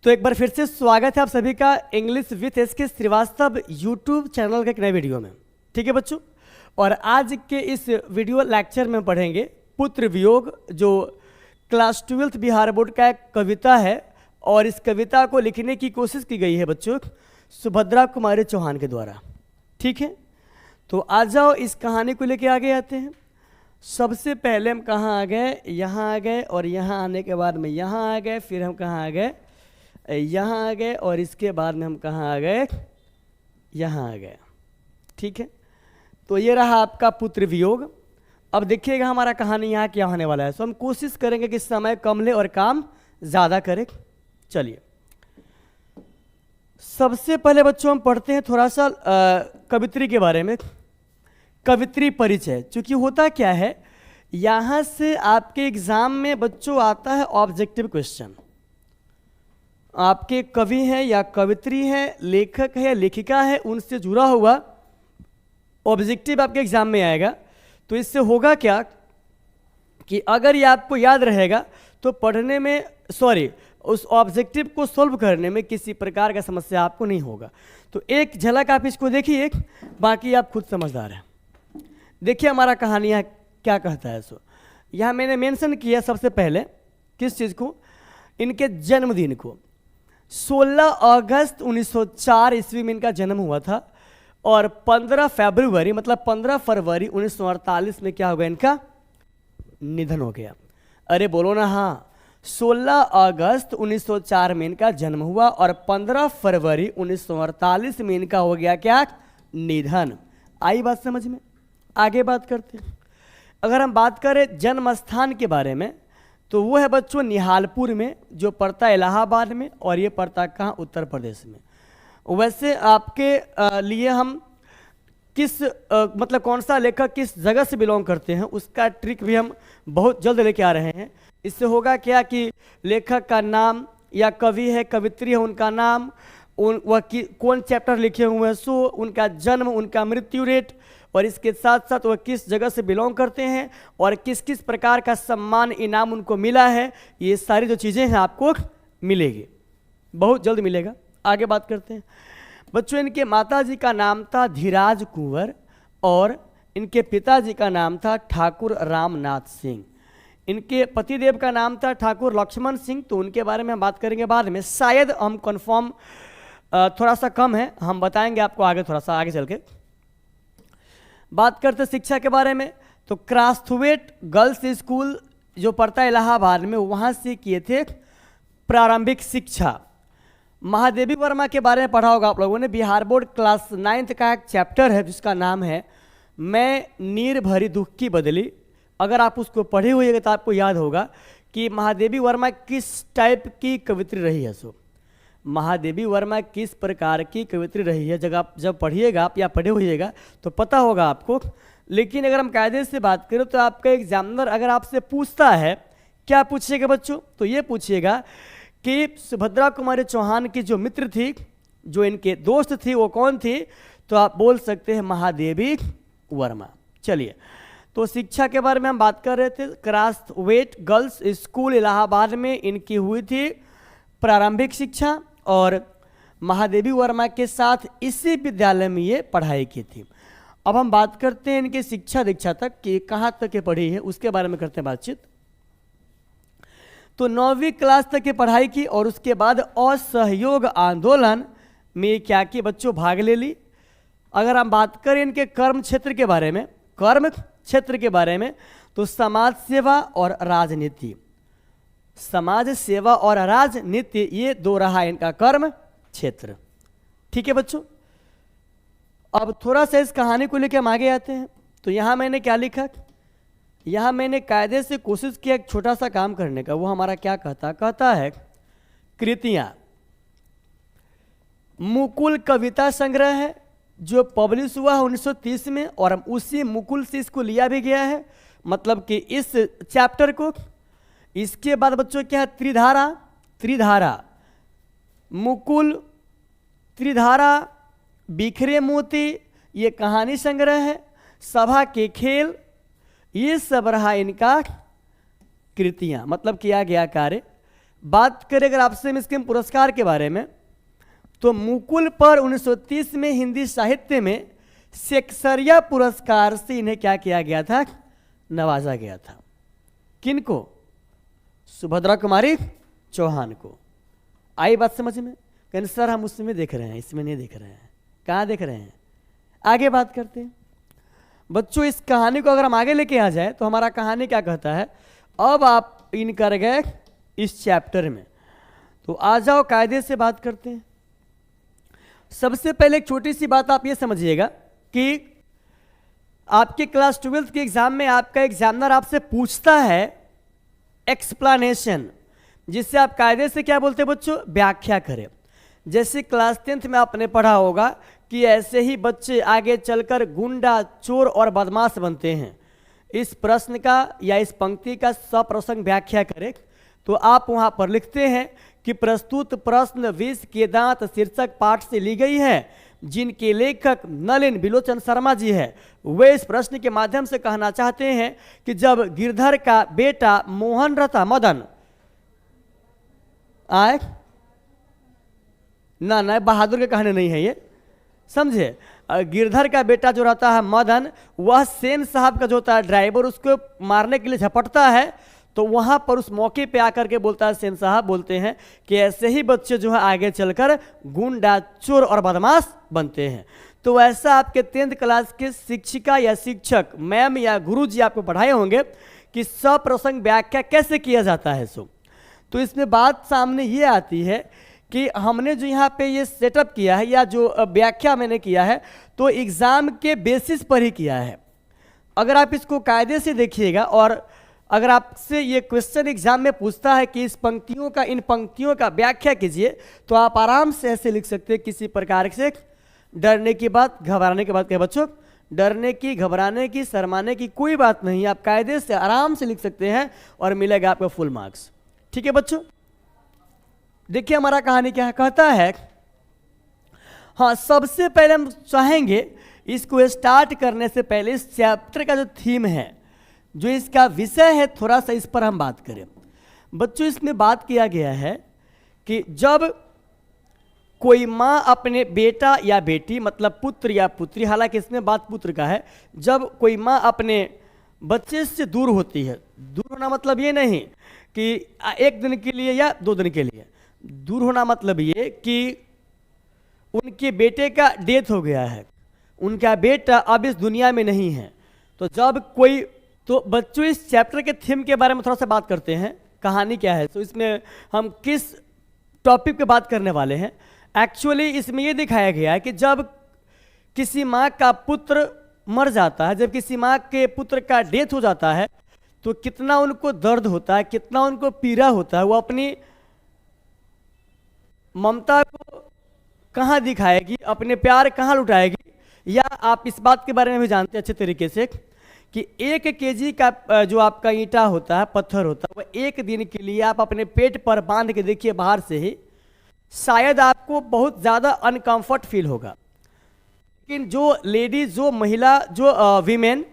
तो एक बार फिर से स्वागत है आप सभी का English with S K Srivastava YouTube channel के एक नए वीडियो में। ठीक है बच्चों, और आज के इस वीडियो लेक्चर में पढ़ेंगे पुत्र वियोग, जो क्लास 12th बिहार बोर्ड का एक कविता है। और इस कविता को लिखने की कोशिश की गई है बच्चों सुभद्रा कुमारी चौहान के द्वारा। ठीक है, तो आ जाओ इस कहानी को लेके आगे आते हैं। सबसे पहले हम कहाँ आ गए, यहाँ आ गए, और यहाँ आने के बाद में यहाँ आ गए, फिर हम कहाँ आ गए, यहाँ आ गए, और इसके बाद में हम कहाँ आ गए, यहाँ आ गए। ठीक है, तो ये रहा आपका पुत्र वियोग। अब देखिएगा हमारा कहानी यहाँ क्या होने वाला है। तो हम कोशिश करेंगे कि समय कम ले और काम ज़्यादा करें। चलिए, सबसे पहले बच्चों हम पढ़ते हैं थोड़ा सा कवित्री के बारे में। कवित्री परिचय, चूँकि होता क्या है, यहाँ से आपके एग्जाम में बच्चों आता है ऑब्जेक्टिव क्वेश्चन। आपके कवि हैं या कवित्री हैं, लेखक है या लेखिका है, उनसे जुड़ा हुआ ऑब्जेक्टिव आपके एग्जाम में आएगा। तो इससे होगा क्या कि अगर ये आपको याद रहेगा तो पढ़ने में उस ऑब्जेक्टिव को सॉल्व करने में किसी प्रकार का समस्या आपको नहीं होगा। तो एक झलक आप इसको देखिए, बाकी आप खुद समझदार हैं। देखिए हमारा कहानी यहाँ क्या कहता है। सो यहाँ मैंने मेंशन किया सबसे पहले किस चीज़ को, इनके जन्मदिन को। 16 अगस्त 1904 ईस्वी में इनका जन्म हुआ था, और 15 फरवरी मतलब 15 फरवरी 1948 में क्या हो गया, इनका निधन हो गया। अरे बोलो ना हाँ, 16 अगस्त 1904 में इनका जन्म हुआ और 15 फरवरी 1948 में इनका हो गया क्या, निधन। आई बात समझ में? आगे बात करते हैं। अगर हम बात करें जन्म स्थान के बारे में, तो वो है बच्चों निहालपुर में, जो पड़ता है इलाहाबाद में, और ये पड़ता कहाँ, उत्तर प्रदेश में। वैसे आपके लिए हम किस मतलब कौन सा लेखक किस जगह से बिलोंग करते हैं उसका ट्रिक भी हम बहुत जल्द लेके आ रहे हैं। इससे होगा क्या कि लेखक का नाम, या कवि है कवित्री है उनका नाम, वह कौन चैप्टर लिखे हुए हैं, सो उनका जन्म, उनका मृत्यु रेट, और इसके साथ साथ वह किस जगह से बिलोंग करते हैं और किस किस प्रकार का सम्मान इनाम उनको मिला है, ये सारी जो चीज़ें हैं आपको मिलेगी, बहुत जल्द मिलेगा। आगे बात करते हैं बच्चों। इनके माताजी का नाम था धीराज कुंवर, और इनके पिताजी का नाम था ठाकुर रामनाथ सिंह। इनके पतिदेव का नाम था ठाकुर लक्ष्मण सिंह। तो उनके बारे में हम बात करेंगे बाद में, शायद हम कंफर्म थोड़ा सा कम है, हम बताएंगे आपको आगे, थोड़ा सा आगे चल के। बात करते शिक्षा के बारे में, तो क्रास्थवेट गर्ल्स स्कूल जो पड़ता है इलाहाबाद में, वहाँ से किए थे प्रारंभिक शिक्षा। महादेवी वर्मा के बारे में पढ़ा होगा आप लोगों ने, बिहार बोर्ड क्लास 9th का एक चैप्टर है जिसका नाम है मैं नीर भरी दुख की बदली। अगर आप उसको पढ़े हुए तो आपको याद होगा कि महादेवी वर्मा किस टाइप की कवित्री रही है। सो महादेवी वर्मा किस प्रकार की कवित्री रही है, जब पढ़िएगा आप या पढ़े होइएगा तो पता होगा आपको। लेकिन अगर हम कायदे से बात करें तो आपका एग्जामिनर अगर आपसे पूछता है, क्या पूछिएगा बच्चों, तो ये पूछिएगा कि सुभद्रा कुमारी चौहान की जो मित्र थी, जो इनके दोस्त थी, वो कौन थी, तो आप बोल सकते हैं महादेवी वर्मा। चलिए, तो शिक्षा के बारे में हम बात कर रहे थे। क्रास्थवेट गर्ल्स स्कूल इलाहाबाद में इनकी हुई थी प्रारंभिक शिक्षा, और महादेवी वर्मा के साथ इसी विद्यालय में ये पढ़ाई की थी। अब हम बात करते हैं इनके शिक्षा दीक्षा तक कि कहाँ तक ये पढ़ी है, उसके बारे में करते हैं बातचीत। तो 9वीं क्लास तक की पढ़ाई की, और उसके बाद असहयोग आंदोलन में क्या की बच्चों, भाग ले ली। अगर हम बात करें इनके कर्म क्षेत्र के बारे में, तो समाज सेवा और राजनीति, समाज सेवा और राजनीति, ये दो रहा इनका कर्म क्षेत्र। ठीक है बच्चों, अब थोड़ा सा इस कहानी को लेकर हम आगे आते हैं। तो यहाँ मैंने क्या लिखा, यहाँ मैंने कायदे से कोशिश किया एक छोटा सा काम करने का। वो हमारा क्या कहता है, कृतियाँ। मुकुल कविता संग्रह है जो पब्लिश हुआ है 1930 में, और हम उसी मुकुल से इसको लिया भी गया है, मतलब कि इस चैप्टर को। इसके बाद बच्चों क्या है, त्रिधारा, मुकुल, त्रिधारा, बिखरे मोती, ये कहानी संग्रह है। सभा के खेल, ये सब रहा इनका कृतियाँ, मतलब किया गया कार्य। बात करें अगर आपसे इसके पुरस्कार के बारे में, तो मुकुल पर 1930 में हिंदी साहित्य में शेक्सपियर पुरस्कार से इन्हें क्या किया गया था, नवाजा गया था। किनको? सुभद्रा कुमारी चौहान को। आई बात समझ में? कहने सर हम उसमें देख रहे हैं, इसमें नहीं देख रहे हैं। कहाँ देख रहे हैं? आगे बात करते हैं बच्चों। इस कहानी को अगर हम आगे लेके आ जाए तो हमारा कहानी क्या कहता है, अब आप इन कर गए इस चैप्टर में, तो आ जाओ कायदे से बात करते हैं। सबसे पहले एक छोटी सी बात आप ये समझिएगा कि आपके क्लास 12th के एग्जाम में आपका एग्जामिनर आपसे पूछता है एक्सप्लेनेशन, जिससे आप कायदे से क्या बोलते हैं बच्चों, व्याख्या करें। जैसे क्लास 10th में आपने पढ़ा होगा कि ऐसे ही बच्चे आगे चलकर गुंडा, चोर और बदमाश बनते हैं। इस प्रश्न का या इस पंक्ति का सप्रसंग व्याख्या करें, तो आप वहां पर लिखते हैं कि प्रस्तुत प्रश्न विष के दांत शीर्षक पाठ से ली गई है, जिनके लेखक नलिन बिलोचन शर्मा जी है। वे इस प्रश्न के माध्यम से कहना चाहते हैं कि जब गिरधर का बेटा मोहन रथा मदन आए ना बहादुर के कहने नहीं है ये, समझे। गिरधर का बेटा जो रहता है मदन, वह सेन साहब का जो होता है ड्राइवर, उसको मारने के लिए झपटता है, तो वहां पर उस मौके पे आकर के बोलता है, सेन साहब बोलते हैं कि ऐसे ही बच्चे जो है आगे चलकर गुंडा, चोर और बदमाश बनते हैं। तो ऐसा आपके 10th क्लास के शिक्षिका या शिक्षक, मैम या गुरुजी आपको पढ़ाए होंगे कि सप्रसंग व्याख्या कैसे किया जाता है। तो इसमें बात सामने ये आती है कि हमने जो यहाँ पे ये सेटअप किया है या जो व्याख्या मैंने किया है, तो एग्जाम के बेसिस पर ही किया है। अगर आप इसको कायदे से देखिएगा और अगर आपसे ये क्वेश्चन एग्जाम में पूछता है कि इस पंक्तियों का, इन पंक्तियों का व्याख्या कीजिए, तो आप आराम से ऐसे लिख सकते हैं, किसी प्रकार से डरने की बात, घबराने की बात। क्या बच्चों? डरने की, घबराने की, शर्माने की कोई बात नहीं, आप कायदे से आराम से लिख सकते हैं और मिलेगा आपको फुल मार्क्स। ठीक है बच्चों, देखिए हमारा कहानी क्या कहता है। हाँ, सबसे पहले हम चाहेंगे इसको स्टार्ट करने से पहले इस चैप्टर का जो थीम है, जो इसका विषय है, थोड़ा सा इस पर हम बात करें। बच्चों इसमें बात किया गया है कि जब कोई माँ अपने बेटा या बेटी, मतलब पुत्र या पुत्री, हालांकि इसमें बात पुत्र का है, जब कोई माँ अपने बच्चे से दूर होती है, दूर होना मतलब ये नहीं कि 1 दिन के लिए या 2 दिन के लिए, दूर होना मतलब ये कि उनके बेटे का डेथ हो गया है, उनका बेटा अब इस दुनिया में नहीं है। तो जब कोई, तो बच्चों इस चैप्टर के थीम के बारे में थोड़ा सा बात करते हैं, कहानी क्या है। तो इसमें हम किस टॉपिक पे बात करने वाले हैं। एक्चुअली इसमें ये दिखाया गया है कि जब किसी माँ का पुत्र मर जाता है, जब किसी माँ के पुत्र का डेथ हो जाता है, तो कितना उनको दर्द होता है, कितना उनको पीड़ा होता है। वो अपनी ममता को कहाँ दिखाएगी, अपने प्यार कहाँ लुटाएगी। या आप इस बात के बारे में भी जानते हैं अच्छे तरीके से कि 1 केजी का जो आपका ईंटा होता है, पत्थर होता है, वह 1 दिन के लिए आप अपने पेट पर बांध के देखिए बाहर से ही, शायद आपको बहुत ज़्यादा अनकंफर्ट फील होगा। लेकिन जो लेडीज, जो महिला, जो वीमेन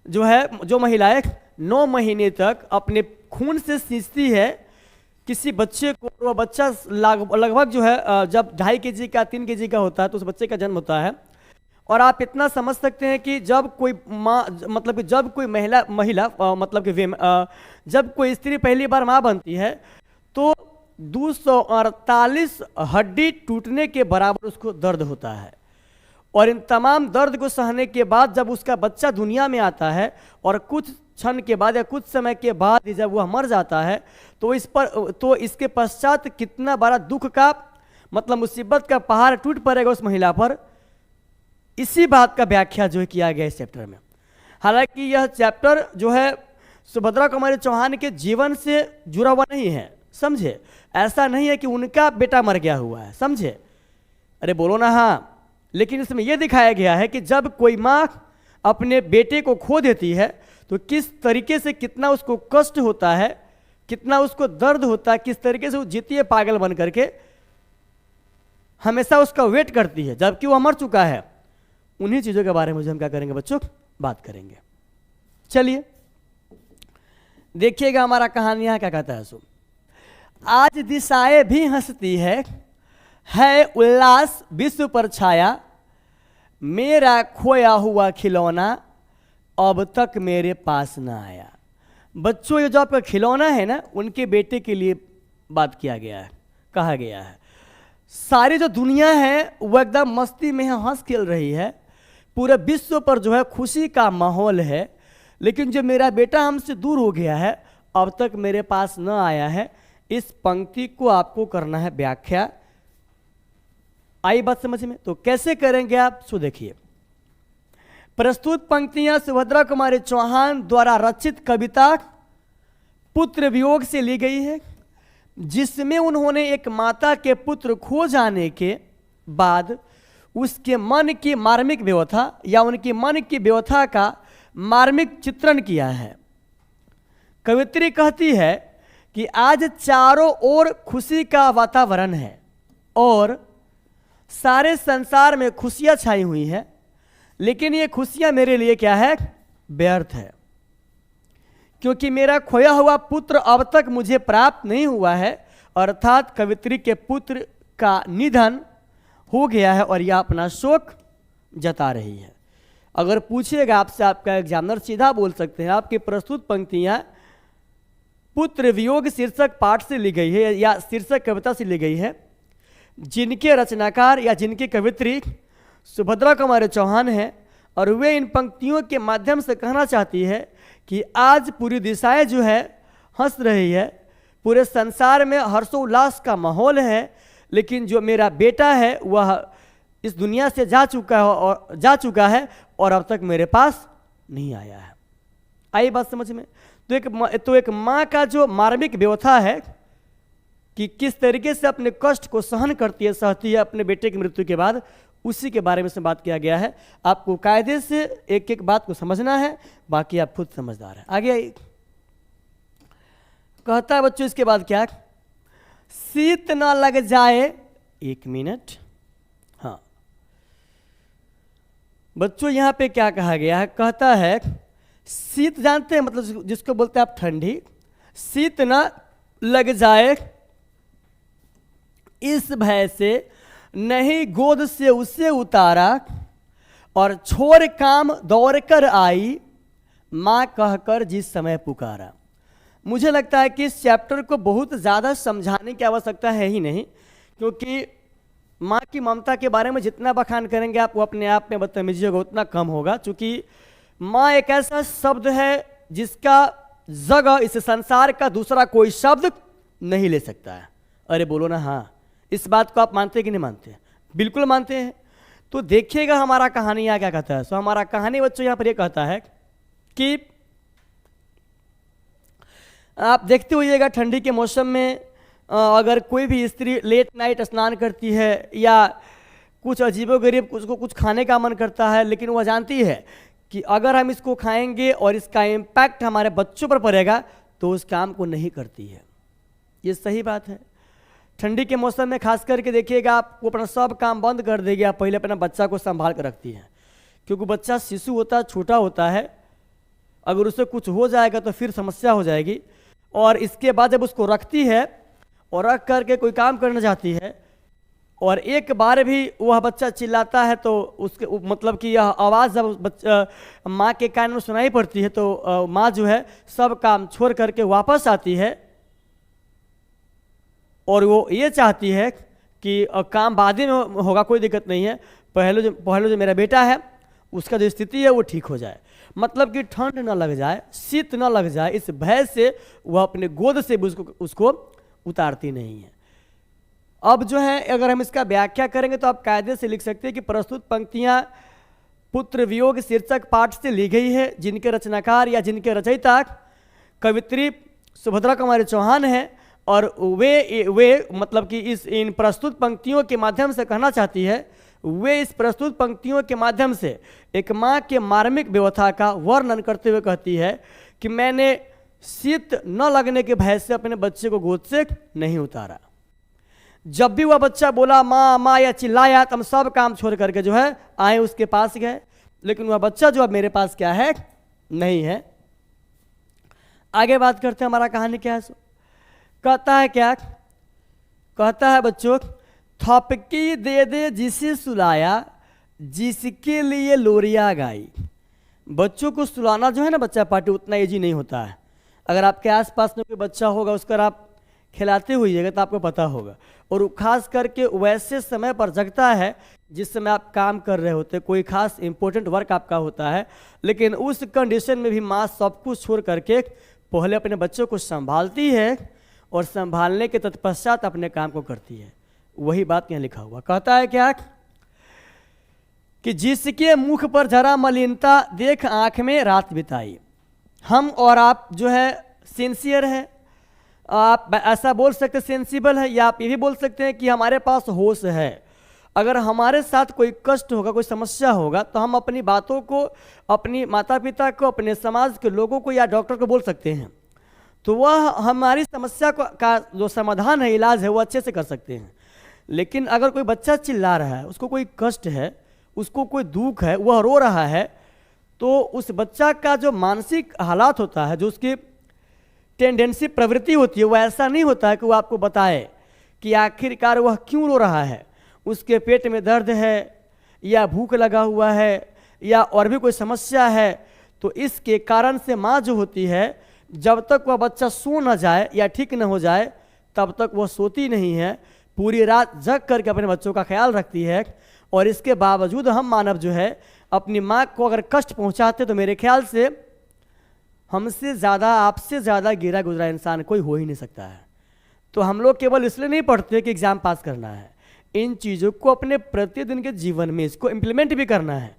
जो है, जो महिलाएं 9 महीने तक अपने खून से सींचती है किसी बच्चे को, वह बच्चा लगभग जो है जब 2.5 केजी का, 3 केजी का होता है, तो उस बच्चे का जन्म होता है। और आप इतना समझ सकते हैं कि जब कोई माँ, मतलब कि जब कोई महिला मतलब कि जब कोई स्त्री पहली बार माँ बनती है, तो 248 हड्डी टूटने के बराबर उसको दर्द होता है। और इन तमाम दर्द को सहने के बाद जब उसका बच्चा दुनिया में आता है और कुछ क्षण के बाद या कुछ समय के बाद जब वह मर जाता है, तो इसके पश्चात कितना बड़ा दुख का, मतलब मुसीबत का पहाड़ टूट पड़ेगा उस महिला पर। इसी बात का व्याख्या जो है किया गया इस चैप्टर में। हालांकि यह चैप्टर जो है सुभद्रा कुमारी चौहान के जीवन से जुड़ा हुआ नहीं है, समझे। ऐसा नहीं है कि उनका बेटा मर गया हुआ है, समझे। अरे बोलो ना हाँ। लेकिन इसमें यह दिखाया गया है कि जब कोई माँ अपने बेटे को खो देती है, तो किस तरीके से, कितना उसको कष्ट होता है, कितना उसको दर्द होता है, किस तरीके से वो जीती है पागल बन करके, हमेशा उसका वेट करती है जबकि वो मर चुका है। उन्हीं चीज़ों के बारे में हम क्या करेंगे बच्चों, बात करेंगे। चलिए देखिएगा हमारा कहानी यहाँ क्या कहता है। आज दिशाएं भी हंसती है उल्लास विश्व पर छाया, मेरा खोया हुआ खिलौना अब तक मेरे पास ना आया। बच्चों, ये जो आपका खिलौना है ना, उनके बेटे के लिए बात किया गया है, कहा गया है। सारी जो दुनिया है वो एकदम मस्ती में है, हंस खेल रही है, पूरे विश्व पर जो है खुशी का माहौल है, लेकिन जो मेरा बेटा हमसे दूर हो गया है, अब तक मेरे पास न आया है। इस पंक्ति को आपको करना है व्याख्या। आई बात समझ में? तो कैसे करेंगे आप, सो देखिए। प्रस्तुत पंक्तियां सुभद्रा कुमारी चौहान द्वारा रचित कविता पुत्र वियोग से ली गई है, जिसमें उन्होंने एक माता के पुत्र खो जाने के बाद उसके मन की मार्मिक व्यथा या उनकी मन की व्यथा का मार्मिक चित्रण किया है। कवित्री कहती है कि आज चारों ओर खुशी का वातावरण है और सारे संसार में खुशियां छाई हुई है, लेकिन ये खुशियां मेरे लिए क्या है, व्यर्थ है, क्योंकि मेरा खोया हुआ पुत्र अब तक मुझे प्राप्त नहीं हुआ है। अर्थात कवित्री के पुत्र का निधन हो गया है और यह अपना शोक जता रही है। अगर पूछेगा आपसे आपका एग्जामिनर, सीधा बोल सकते हैं आपकी प्रस्तुत पंक्तियां पुत्र वियोग शीर्षक पाठ से ली गई है या शीर्षक कविता से ली गई है, जिनके रचनाकार या जिनकी कवित्री सुभद्रा कुमारी चौहान है, और वे इन पंक्तियों के माध्यम से कहना चाहती है कि आज पूरी दिशाएं जो है हंस रही है, पूरे संसार में हर्षोल्लास का माहौल है, लेकिन जो मेरा बेटा है वह इस दुनिया से जा चुका है और अब तक मेरे पास नहीं आया है। आई बात समझ में? तो एक माँ का जो मार्मिक व्यथा है कि किस तरीके से अपने कष्ट को सहन करती है, सहती है अपने बेटे की मृत्यु के बाद, उसी के बारे में से बात किया गया है। आपको कायदे से एक एक बात को समझना है, बाकी आप खुद समझदार हैं। आगे कहता है बच्चों इसके बाद क्या, शीत न लग जाए, एक मिनट, हाँ बच्चों यहां पे क्या कहा गया है, कहता है शीत जानते हैं मतलब जिसको बोलते हैं आप ठंडी, शीत न लग जाए इस भय से नहीं गोद से उसे उतारा, और छोड़ काम दौड़ कर आई माँ कहकर जिस समय पुकारा। मुझे लगता है कि इस चैप्टर को बहुत ज़्यादा समझाने की आवश्यकता है ही नहीं, क्योंकि माँ की ममता के बारे में जितना बखान करेंगे आप वो अपने आप में बदतमीजी होगा उतना कम होगा, क्योंकि माँ एक ऐसा शब्द है जिसका जगह इस संसार का दूसरा कोई शब्द नहीं ले सकता है। अरे बोलो ना हाँ, इस बात को आप मानते कि नहीं मानते? बिल्कुल मानते हैं। तो देखिएगा हमारा कहानी यहाँ क्या कहता है। सो हमारा कहानी बच्चों यहाँ पर ये कहता है कि आप देखते होइएगा ठंडी के मौसम में अगर कोई भी स्त्री लेट नाइट स्नान करती है या कुछ अजीबोगरीब उसको कुछ खाने का मन करता है, लेकिन वह जानती है कि अगर हम इसको खाएंगे और इसका इम्पैक्ट हमारे बच्चों पर पड़ेगा तो उस काम को नहीं करती है। ये सही बात है। ठंडी के मौसम में खास करके देखिएगा आप वो अपना सब काम बंद कर देगी, आप पहले अपना बच्चा को संभाल कर रखती हैं, क्योंकि बच्चा शिशु होता है, छोटा होता है, अगर उसे कुछ हो जाएगा तो फिर समस्या हो जाएगी। और इसके बाद जब उसको रखती है और रख करके कोई काम करना चाहती है और एक बार भी वह बच्चा चिल्लाता है तो उसके मतलब कि यह आवाज़ जब माँ के कान में सुनाई पड़ती है तो माँ जो है सब काम छोड़ करके वापस आती है और वो ये चाहती है कि काम बाद में होगा, कोई दिक्कत नहीं है, पहले जो मेरा बेटा है उसका जो स्थिति है वो ठीक हो जाए। मतलब कि ठंड न लग जाए, शीत न लग जाए, इस भय से वह अपने गोद से भी उसको उतारती नहीं है। अब जो है अगर हम इसका व्याख्या करेंगे तो आप कायदे से लिख सकते हैं कि प्रस्तुत पंक्तियां पुत्र वियोग शीर्षक पाठ से ली गई है, जिनके रचनाकार या जिनके रचयिता कवित्री सुभद्रा कुमारी चौहान है, और वे मतलब कि इन प्रस्तुत पंक्तियों के माध्यम से कहना चाहती है, वे इस प्रस्तुत पंक्तियों के माध्यम से एक माँ के मार्मिक व्यथा का वर्णन करते हुए कहती है कि मैंने शीत न लगने के भय से अपने बच्चे को गोद से नहीं उतारा। जब भी वह बच्चा बोला माँ माँ या चिल्लाया तो हम सब काम छोड़ करके जो है आए उसके पास गए, लेकिन वह बच्चा जो अब मेरे पास क्या है नहीं है। आगे बात करते हैं हमारा कहानी क्या है। कहता है क्या, कहता है बच्चों, थपकी दे दे जिसे सुलाया, जिसके लिए लोरिया गाई। बच्चों को सुलाना जो है ना बच्चा पार्टी, उतना ईजी नहीं होता है। अगर आपके आसपास में कोई बच्चा होगा, उसका आप खिलाते हुए तो आपको पता होगा। और वो खास करके वैसे समय पर जगता है जिस समय आप काम कर रहे होते, कोई खास इंपॉर्टेंट वर्क आपका होता है, लेकिन उस कंडीशन में भी माँ सब कुछ छोड़ करके पहले अपने बच्चों को संभालती है और संभालने के तत्पश्चात अपने काम को करती है। वही बात यहाँ लिखा हुआ। कहता है क्या कि जिसके मुख पर जरा मलिनता देख आंख में रात बिताई। हम और आप जो है सिंसियर है, आप ऐसा बोल सकते सेंसिबल है, या आप ये भी बोल सकते हैं कि हमारे पास होश है। अगर हमारे साथ कोई कष्ट होगा, कोई समस्या होगा, तो हम अपनी बातों को अपनी माता पिता को, अपने समाज के लोगों को या डॉक्टर को बोल सकते हैं, तो वह हमारी समस्या का जो समाधान है, इलाज है, वो अच्छे से कर सकते हैं। लेकिन अगर कोई बच्चा चिल्ला रहा है, उसको कोई कष्ट है, उसको कोई दुख है, वह रो रहा है, तो उस बच्चा का जो मानसिक हालात होता है, जो उसकी टेंडेंसी प्रवृत्ति होती है, वह ऐसा नहीं होता है कि वह आपको बताए कि आखिरकार वह क्यों रो रहा है। उसके पेट में दर्द है, या भूख लगा हुआ है, या और भी कोई समस्या है, तो इसके कारण से माँ जो होती है, जब तक वह बच्चा सो न जाए या ठीक न हो जाए, तब तक वह सोती नहीं है, पूरी रात जग करके अपने बच्चों का ख्याल रखती है। और इसके बावजूद हम मानव जो है अपनी माँ को अगर कष्ट पहुँचाते, तो मेरे ख्याल से हमसे ज़्यादा, आपसे ज़्यादा गिरा गुजरा इंसान कोई हो ही नहीं सकता है। तो हम लोग केवल इसलिए नहीं पढ़ते कि एग्ज़ाम पास करना है, इन चीज़ों को अपने प्रतिदिन के जीवन में इसको इम्प्लीमेंट भी करना है,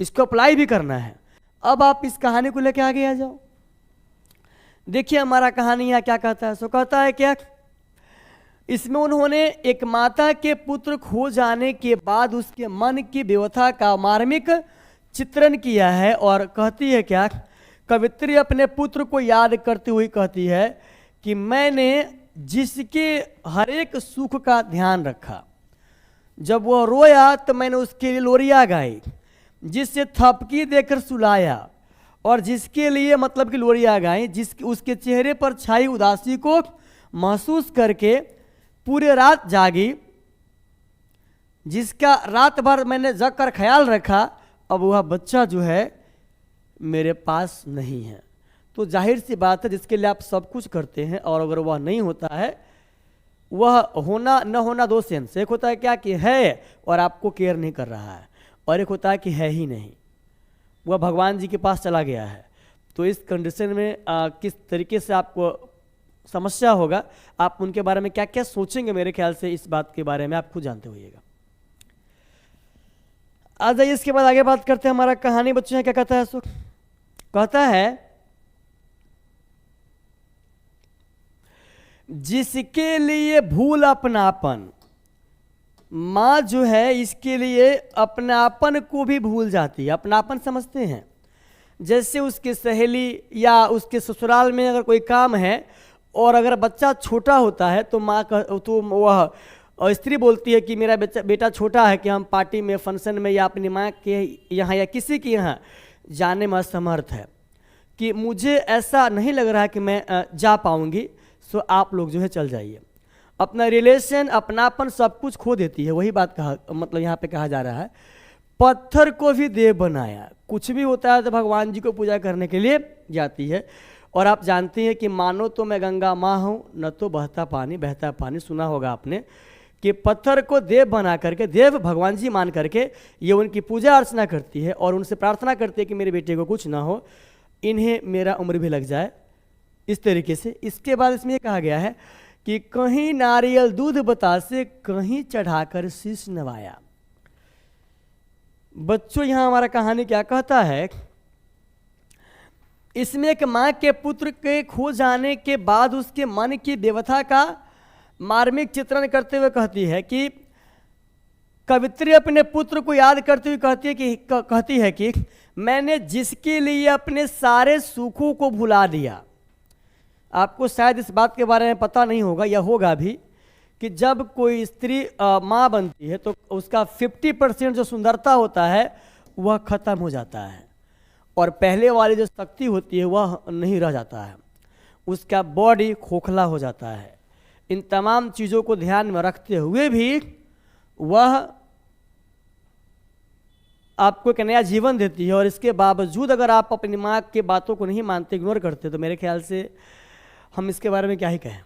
इसको अप्लाई भी करना है। अब आप इस कहानी को लेकर आगे आ जाओ। देखिए हमारा कहानी यहाँ क्या कहता है। सो कहता है क्या, इसमें उन्होंने एक माता के पुत्र खो जाने के बाद उसके मन की व्यथा का मार्मिक चित्रण किया है। और कहती है क्या, कवित्री अपने पुत्र को याद करती हुई कहती है कि मैंने जिसके हर एक सुख का ध्यान रखा, जब वह रोया तो मैंने उसके लिए लोरिया गाई, जिससे थपकी देकर सुलाया, और जिसके लिए मतलब कि लोरिया गाई, उसके चेहरे पर छाई उदासी को महसूस करके पूरे रात जागी, जिसका रात भर मैंने जग कर ख्याल रखा, अब वह बच्चा जो है मेरे पास नहीं है। तो जाहिर सी बात है, जिसके लिए आप सब कुछ करते हैं और अगर वह नहीं होता है, वह होना न होना दो सेंस। एक होता है क्या कि है और आपको केयर नहीं कर रहा है, और एक होता है कि है ही नहीं, वह भगवान जी के पास चला गया है। तो इस कंडीशन में किस तरीके से आपको समस्या होगा, आप उनके बारे में क्या क्या सोचेंगे, मेरे ख्याल से इस बात के बारे में आप खुद जानते होइएगा। आ जाइए इसके बाद आगे बात करते हैं। हमारा कहानी बच्चों है क्या कहता है। सो कहता है, जिसके लिए भूल अपनापन, माँ जो है इसके लिए अपनापन को भी भूल जाती है। अपनापन समझते हैं, जैसे उसके सहेली या उसके ससुराल में अगर कोई काम है और अगर बच्चा छोटा होता है तो माँ का तो वह स्त्री बोलती है कि मेरा बेटा छोटा है कि हम पार्टी में, फंक्शन में या अपनी माँ के यहाँ या किसी के यहाँ जाने में असमर्थ है, कि मुझे ऐसा नहीं लग रहा है कि मैं जा पाऊँगी, सो आप लोग जो है चल जाइए। अपना रिलेशन, अपनापन सब कुछ खो देती है। वही बात कहा, मतलब यहाँ पे कहा जा रहा है, पत्थर को भी देव बनाया। कुछ भी होता है तो भगवान जी को पूजा करने के लिए जाती है। और आप जानते हैं कि मानो तो मैं गंगा माँ हूँ, न तो बहता पानी, सुना होगा आपने, कि पत्थर को देव बना करके, देव भगवान जी मान करके ये उनकी पूजा अर्चना करती है और उनसे प्रार्थना करती है कि मेरे बेटे को कुछ ना हो, इन्हें मेरा उम्र भी लग जाए, इस तरीके से। इसके बाद इसमें ये कहा गया है कि कहीं नारियल दूध बतासे, कहीं चढ़ाकर शीश नवाया। बच्चों यहाँ हमारा कहानी क्या कहता है, इसमें एक माँ के पुत्र के खो जाने के बाद उसके मन की व्यथा का मार्मिक चित्रण करते हुए कहती है कि कवित्री अपने पुत्र को याद करते हुए कहती है कि मैंने जिसके लिए अपने सारे सुखों को भुला दिया। आपको शायद इस बात के बारे में पता नहीं होगा या होगा भी कि जब कोई स्त्री माँ बनती है तो उसका 50% जो सुंदरता होता है वह खत्म हो जाता है, और पहले वाली जो शक्ति होती है वह नहीं रह जाता है, उसका बॉडी खोखला हो जाता है, इन तमाम चीज़ों को ध्यान में रखते हुए भी वह आपको एक नया जीवन देती है, और इसके बावजूद अगर आप अपनी माँ की बातों को नहीं मानते, इग्नोर करते, तो मेरे ख्याल से हम इसके बारे में क्या ही कहें।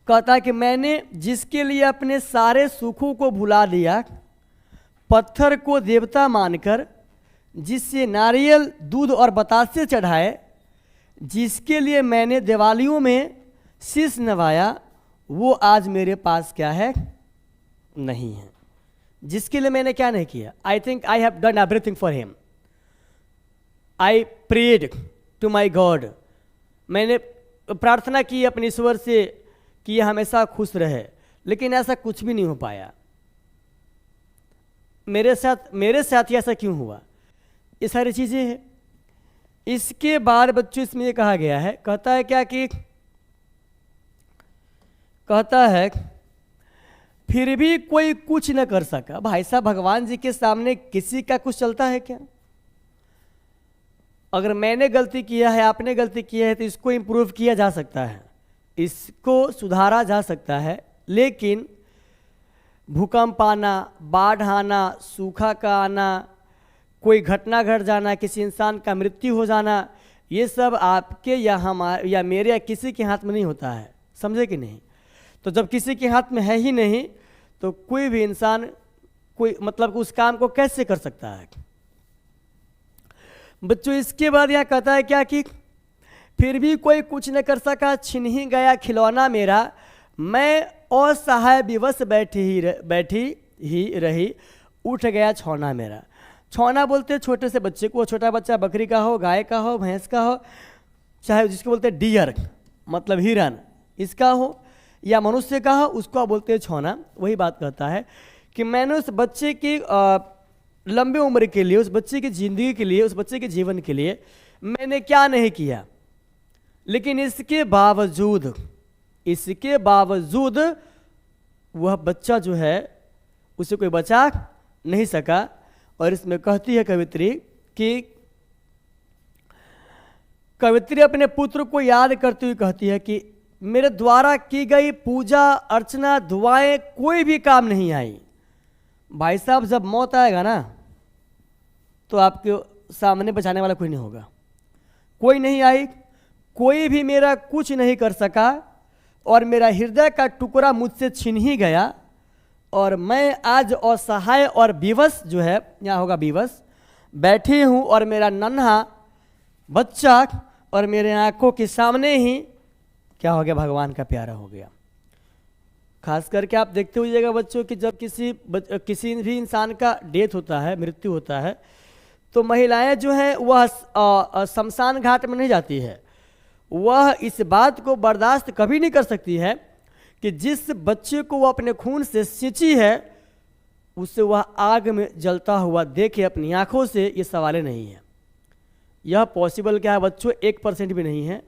कहता है कि मैंने जिसके लिए अपने सारे सुखों को भुला दिया, पत्थर को देवता मानकर, जिससे नारियल, दूध और बतासे चढ़ाए, जिसके लिए मैंने दिवालियों में शीश नवाया, वो आज मेरे पास क्या है, नहीं है। जिसके लिए मैंने क्या नहीं किया, I think I have done everything for him. I prayed to my God, मैंने प्रार्थना की अपने ईश्वर से कि यह हमेशा खुश रहे, लेकिन ऐसा कुछ भी नहीं हो पाया। मेरे साथ ही ऐसा क्यों हुआ, ये सारी चीज़ें हैं। इसके बाद बच्चों इसमें ये कहा गया है, कहता है क्या कि कहता है फिर भी कोई कुछ न कर सका। भाई साहब, भगवान जी के सामने किसी का कुछ चलता है क्या? अगर मैंने गलती किया है, आपने गलती किया है, तो इसको इम्प्रूव किया जा सकता है, इसको सुधारा जा सकता है। लेकिन भूकंप आना, बाढ़ आना, सूखा का आना, कोई घटना घट जाना, किसी इंसान का मृत्यु हो जाना, ये सब आपके या हमारे या मेरे या किसी के हाथ में नहीं होता है, समझे कि नहीं? तो जब किसी के हाथ में है ही नहीं, तो कोई भी इंसान कोई मतलब उस काम को कैसे कर सकता है? बच्चों, इसके बाद यह कहता है क्या कि फिर भी कोई कुछ न कर सका, छिन ही गया खिलौना मेरा, मैं असहाय विवश बैठी ही रही, उठ गया छौना मेरा। छौना बोलते हैं छोटे से बच्चे को, छोटा बच्चा बकरी का हो, गाय का हो, भैंस का हो, चाहे जिसको बोलते हैं डियर मतलब हिरन, इसका हो या मनुष्य का हो, उसको बोलते हैं छौना। वही बात कहता है कि मैंने उस बच्चे की लंबी उम्र के लिए, उस बच्चे की ज़िंदगी के लिए, उस बच्चे के जीवन के लिए मैंने क्या नहीं किया, लेकिन इसके बावजूद वह बच्चा जो है उसे कोई बचा नहीं सका। और इसमें कहती है कवित्री कि कवित्री अपने पुत्र को याद करती हुई कहती है कि मेरे द्वारा की गई पूजा अर्चना दुआएं कोई भी काम नहीं आई। भाई साहब, जब मौत आएगा ना, तो आपके सामने बचाने वाला कोई नहीं होगा, कोई नहीं आई, कोई भी मेरा कुछ नहीं कर सका, और मेरा हृदय का टुकड़ा मुझसे छिन ही गया, और मैं आज असहाय और विवश जो है, यहाँ होगा विवश, बैठी हूँ, और मेरा नन्हा बच्चा और मेरे आंखों के सामने ही क्या हो गया, भगवान का प्यारा हो गया। खास करके आप देखते होइएगा बच्चों कि जब किसी भी इंसान का डेथ होता है, मृत्यु होता है, तो महिलाएं जो हैं वह शमशान घाट में नहीं जाती है। वह इस बात को बर्दाश्त कभी नहीं कर सकती है कि जिस बच्चे को वह अपने खून से सींची है, उसे वह आग में जलता हुआ देखे अपनी आंखों से, ये सवाल नहीं है। यह पॉसिबल क्या है बच्चों, 1% भी नहीं है।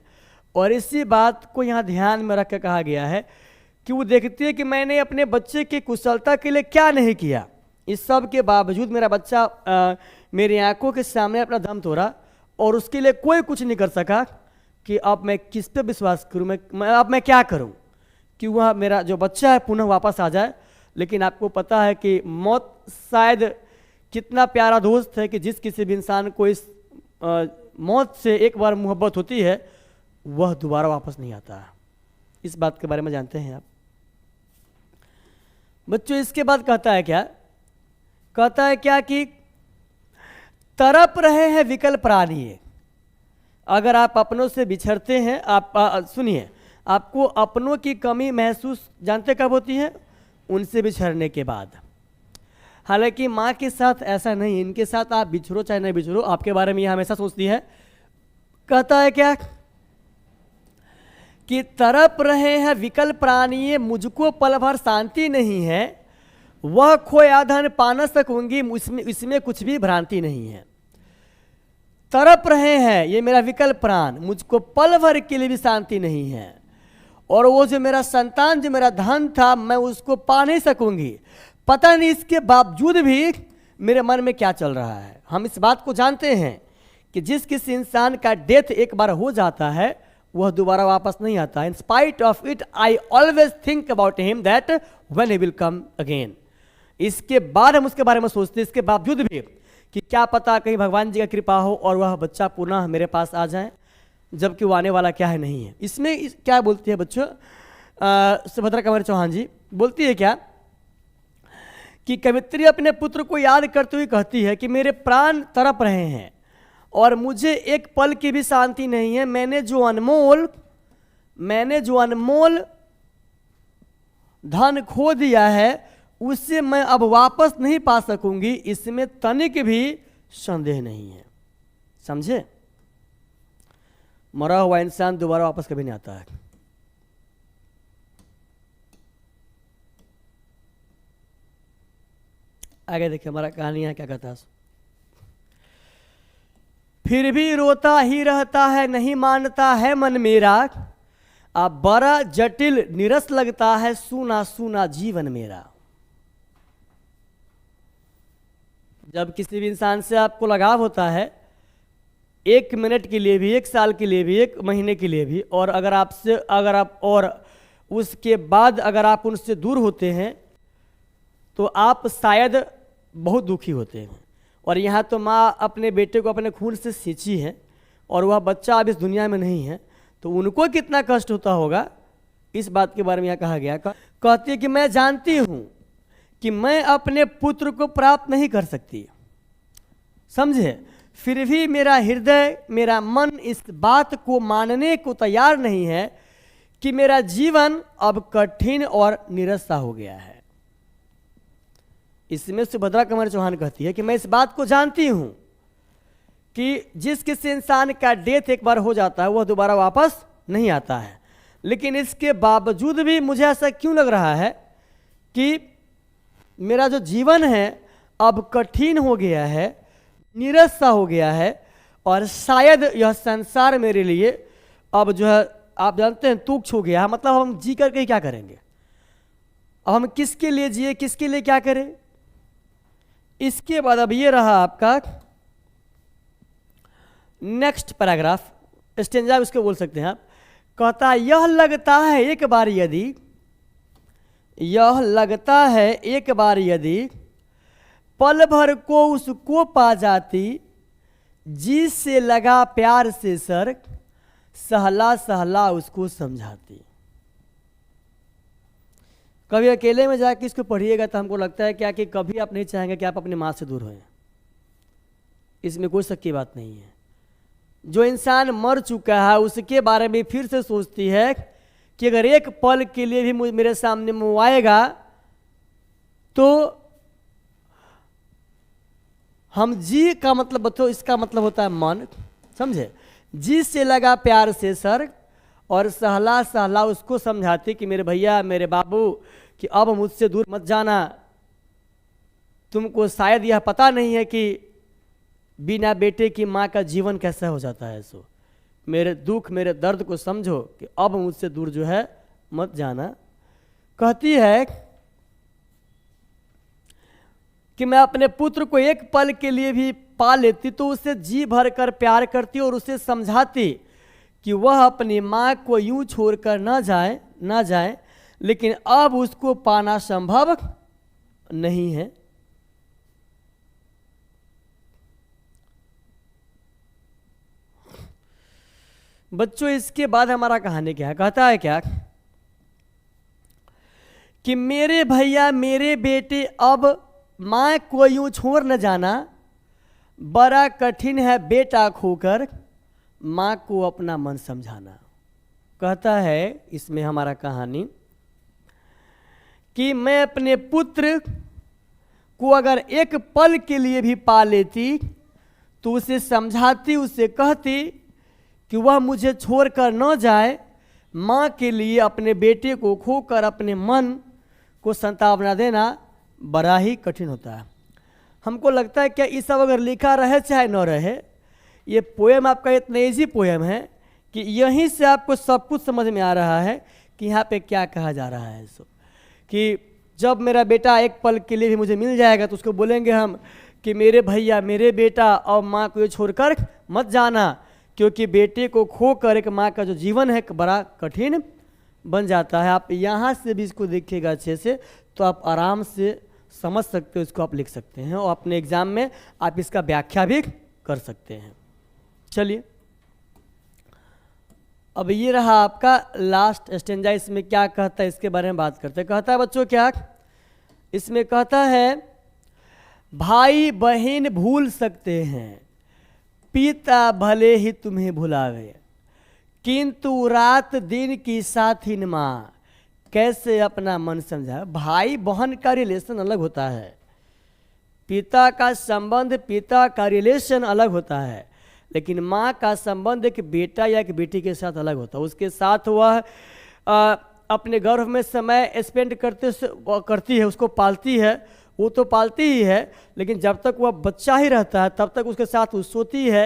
और इसी बात को यहाँ ध्यान में रख कर कहा गया है कि वो देखती है कि मैंने अपने बच्चे की कुशलता के लिए क्या नहीं किया। इस सब के बावजूद मेरा बच्चा मेरी आंखों के सामने अपना दम तोड़ा, और उसके लिए कोई कुछ नहीं कर सका कि अब मैं किस पे विश्वास करूँ, अब मैं क्या करूँ कि वह मेरा जो बच्चा है पुनः वापस आ जाए। लेकिन आपको पता है कि मौत शायद कितना प्यारा दोस्त है कि जिस किसी भी इंसान को इस मौत से एक बार मोहब्बत होती है, वह दोबारा वापस नहीं आता है। इस बात के बारे में जानते हैं आप बच्चों। इसके बाद कहता है क्या कि तरप रहे हैं विकल प्राणी। अगर आप अपनों से बिछड़ते हैं, आप सुनिए, आपको अपनों की कमी महसूस जानते कब होती है? उनसे बिछड़ने के बाद। हालांकि माँ के साथ ऐसा नहीं, इनके साथ आप बिछड़ो चाहे नहीं बिछड़ो, आपके बारे में यह हमेशा सोचती है। कहता है क्या कि तरप रहे हैं विकल प्राणी, मुझको पल भर शांति नहीं है, वह खोया धन पा न सकूंगी, इसमें कुछ भी भ्रांति नहीं है। तरप रहे हैं ये मेरा विकल प्राण, मुझको पल भर के लिए भी शांति नहीं है, और वो जो मेरा संतान, जो मेरा धन था, मैं उसको पा नहीं सकूंगी। पता नहीं इसके बावजूद भी मेरे मन में क्या चल रहा है। हम इस बात को जानते हैं कि जिस किसी इंसान का डेथ एक बार हो जाता है, वह दोबारा वापस नहीं आता। In spite of it I always think about him that when he will come again. इसके बाद हम उसके बारे में सोचते हैं, इसके बावजूद भी कि क्या पता कहीं भगवान जी का कृपा हो और वह बच्चा पुनः मेरे पास आ जाए, जबकि वो आने वाला क्या है नहीं है। इसमें क्या बोलती है बच्चों सुभद्रा कंवर चौहान जी, बोलती है क्या कि कवित्री अपने पुत्र को याद करते हुए कहती है कि मेरे प्राण तड़प रहे हैं और मुझे एक पल की भी शांति नहीं है। मैंने जो अनमोल धन खो दिया है उससे मैं अब वापस नहीं पा सकूंगी, इसमें तनिक भी संदेह नहीं है। समझे? मरा हुआ इंसान दोबारा वापस कभी नहीं आता है। आगे देखिए हमारा कहानी है क्या कहता है। फिर भी रोता ही रहता है, नहीं मानता है मन मेरा, अब बड़ा जटिल निरस लगता है सूना सूना जीवन मेरा। जब किसी भी इंसान से आपको लगाव होता है, 1 मिनट के लिए भी, 1 साल के लिए भी, 1 महीने के लिए भी, और अगर आप और उसके बाद अगर आप उनसे दूर होते हैं तो आप शायद बहुत दुखी होते हैं। और यहाँ तो माँ अपने बेटे को अपने खून से सींची है और वह बच्चा अब इस दुनिया में नहीं है, तो उनको कितना कष्ट होता होगा, इस बात के बारे में यहाँ कहा गया। कहती है कि मैं जानती हूँ कि मैं अपने पुत्र को प्राप्त नहीं कर सकती, समझे, फिर भी मेरा हृदय, मेरा मन इस बात को मानने को तैयार नहीं है कि मेरा जीवन अब कठिन और निरस सा हो गया है। इसमें सुभद्रा कंवर चौहान कहती है कि मैं इस बात को जानती हूं कि जिस किसी इंसान का डेथ एक बार हो जाता है वह दोबारा वापस नहीं आता है, लेकिन इसके बावजूद भी मुझे ऐसा क्यों लग रहा है कि मेरा जो जीवन है अब कठिन हो गया है, निरस सा हो गया है, और शायद यह संसार मेरे लिए अब जो है आप जानते हैं तुच्छ हो गया है। मतलब हम जी करके क्या करेंगे, अब हम किसके लिए जिए, किसके लिए क्या करें। इसके बाद अब ये रहा आपका नेक्स्ट पैराग्राफ, स्टेंजा उसको बोल सकते हैं आप। कहता है यह लगता है एक बार यदि पल भर को उसको पा जाती, जिससे लगा प्यार से सर सहला सहला उसको समझाती। कभी अकेले में जाके इसको पढ़िएगा तो हमको लगता है क्या कि कभी आप नहीं चाहेंगे कि आप अपनी माँ से दूर हों। इसमें कोई शक की बात नहीं है। जो इंसान मर चुका है उसके बारे में फिर से सोचती है कि अगर एक पल के लिए भी मेरे सामने मुँह आएगा तो हम जी का मतलब तो इसका मतलब होता है मन, समझे, जी से लगा प्यार से सर और सहला सहला उसको समझाती कि मेरे भैया, मेरे बाबू, कि अब मुझसे दूर मत जाना। तुमको शायद यह पता नहीं है कि बिना बेटे की माँ का जीवन कैसा हो जाता है। सो मेरे दुख, मेरे दर्द को समझो कि अब मुझसे दूर जो है मत जाना। कहती है कि मैं अपने पुत्र को एक पल के लिए भी पा लेती तो उसे जी भर कर प्यार करती और उसे समझाती कि वह अपनी माँ को यूं छोड़कर ना जाए, लेकिन अब उसको पाना संभव नहीं है। बच्चों इसके बाद हमारा कहानी क्या है, कहता है क्या कि मेरे भैया, मेरे बेटे, अब माँ को यूं छोड़ न जाना बड़ा कठिन है, बेटा खोकर माँ को अपना मन समझाना। कहता है इसमें हमारा कहानी कि मैं अपने पुत्र को अगर एक पल के लिए भी पा लेती तो उसे समझाती, उसे कहती कि वह मुझे छोड़कर न जाए। माँ के लिए अपने बेटे को खोकर अपने मन को संतावना देना बड़ा ही कठिन होता है। हमको लगता है क्या ये सब अगर लिखा रहे चाहे न रहे, ये पोएम आपका इतना ईजी पोएम है कि यहीं से आपको सब कुछ समझ में आ रहा है कि यहाँ पे क्या कहा जा रहा है। सो कि जब मेरा बेटा एक पल के लिए भी मुझे मिल जाएगा तो उसको बोलेंगे हम कि मेरे भैया, मेरे बेटा, और माँ को ये छोड़कर मत जाना, क्योंकि बेटे को खोकर एक माँ का जो जीवन है बड़ा कठिन बन जाता है। आप यहाँ से भी इसको देखिएगा अच्छे से, तो आप आराम से समझ सकते हो, इसको आप लिख सकते हैं और अपने एग्जाम में आप इसका व्याख्या भी कर सकते हैं। चलिए, अब ये रहा आपका लास्ट स्टेंजा। इसमें क्या कहता है इसके बारे में बात करते हैं। कहता है बच्चों क्या, इसमें कहता है भाई बहन भूल सकते हैं, पिता भले ही तुम्हें भुलावे, किंतु रात दिन की साथिन माँ कैसे अपना मन समझा। भाई बहन का रिलेशन अलग होता है, पिता का संबंध, पिता का रिलेशन अलग होता है, लेकिन माँ का संबंध एक बेटा या एक बेटी के साथ अलग होता है। उसके साथ वह अपने गर्भ में समय स्पेंड करती है, उसको पालती है, वो तो पालती ही है, लेकिन जब तक वह बच्चा ही रहता है तब तक उसके साथ वो सोती है,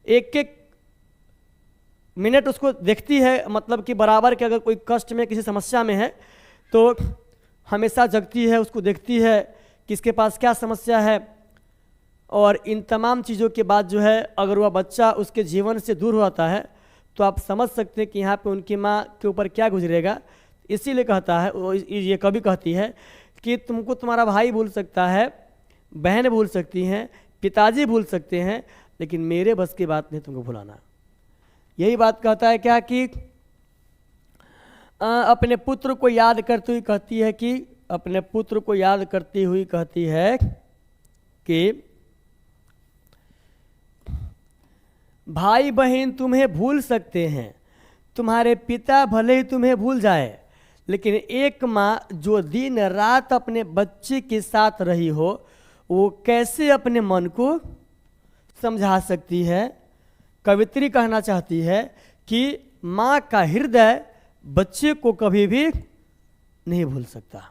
एक एक मिनट उसको देखती है, मतलब कि बराबर के अगर कोई कष्ट में किसी समस्या में है तो हमेशा जगती है, उसको देखती है कि इसके पास क्या समस्या है। और इन तमाम चीज़ों के बाद जो है अगर वह बच्चा उसके जीवन से दूर होता है तो आप समझ सकते हैं कि यहाँ पे उनकी माँ के ऊपर क्या गुजरेगा। इसीलिए कहता है, ये कभी कहती है कि तुमको तुम्हारा भाई भूल सकता है, बहन भूल सकती हैं, पिताजी भूल सकते हैं, लेकिन मेरे बस की बात नहीं तुमको भुलाना। यही बात कहता है क्या कि अपने पुत्र को याद करती हुई कहती है कि अपने पुत्र को याद करती हुई कहती है कि भाई बहन तुम्हें भूल सकते हैं, तुम्हारे पिता भले ही तुम्हें भूल जाए, लेकिन एक माँ जो दिन रात अपने बच्चे के साथ रही हो वो कैसे अपने मन को समझा सकती है। कवित्री कहना चाहती है कि माँ का हृदय बच्चे को कभी भी नहीं भूल सकता।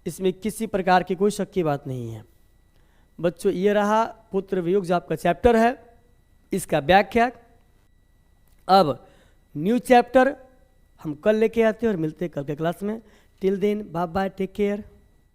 इसमें किसी प्रकार की कोई शक की बात नहीं है। बच्चों, ये रहा पुत्र वियोग जो आपका चैप्टर है, इसका व्याख्या। अब न्यू चैप्टर हम कल लेके आते हैं और मिलते हैं कल के क्लास में। Till then bye bye, take care.